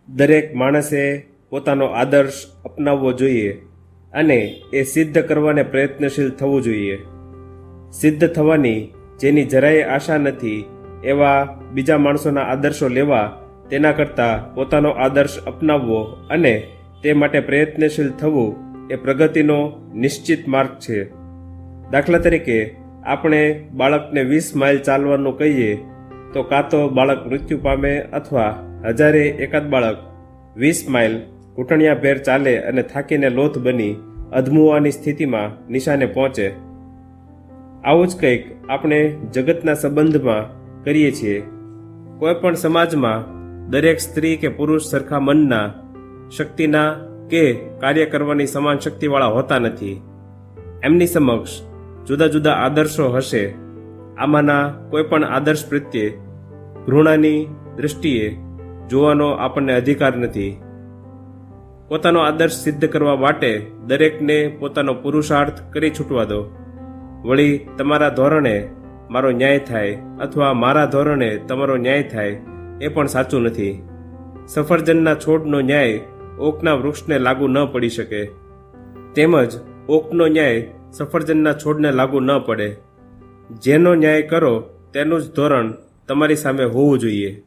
દરેક માણસે પોતાનો આદર્શ અપનાવવો જોઈએ અને એ સિદ્ધ કરવાને પ્રયત્નશીલ થવું જોઈએ. સિદ્ધ થવાની જેની જરાય આશા નથી એવા બીજા માણસોના આદર્શો લેવા તેના કરતાં પોતાનો આદર્શ અપનાવવો અને તે માટે પ્રયત્નશીલ થવું એ પ્રગતિનો નિશ્ચિત માર્ગ છે. દાખલા તરીકે આપણે બાળકને 20 માઇલ ચાલવાનું કહીએ તો કાં તો બાળક મૃત્યુ પામે અથવા હજારે એકાદ બાળક 20 માઇલ ઘૂંટણિયાભેર ચાલે અને થાકીને લોથ બની અધમુવાની સ્થિતિમાં નિશાને પહોંચે. આવું જ કંઈક આપણે જગતના સંબંધમાં કરીએ છીએ. કોઈ પણ સમાજમાં દરેક સ્ત્રી કે પુરુષ સરખા મનના, શક્તિના કે કાર્ય કરવાની સમાન શક્તિવાળા હોતા નથી. એમની સમક્ષ જુદા જુદા આદર્શો હશે. આમાંના કોઈ પણ આદર્શ પ્રત્યે ઘૃણાની દૃષ્ટિએ જોવાનો આપણને અધિકાર નથી. પોતાનો આદર્શ સિદ્ધ કરવા માટે દરેકને પોતાનો પુરુષાર્થ કરી છૂટવા દો. વળી તમારા ધોરણે મારો ન્યાય થાય અથવા મારા ધોરણે તમારો ન્યાય થાય એ પણ સાચું નથી. સફરજનના છોડનો ન્યાય ઓકના વૃક્ષને લાગુ ન પડી શકે, તેમજ ઓકનો ન્યાય સફરજનના છોડને લાગુ ન પડે. જેનો ન્યાય કરો તેનું જ ધોરણ તમારી સામે હોવું જોઈએ.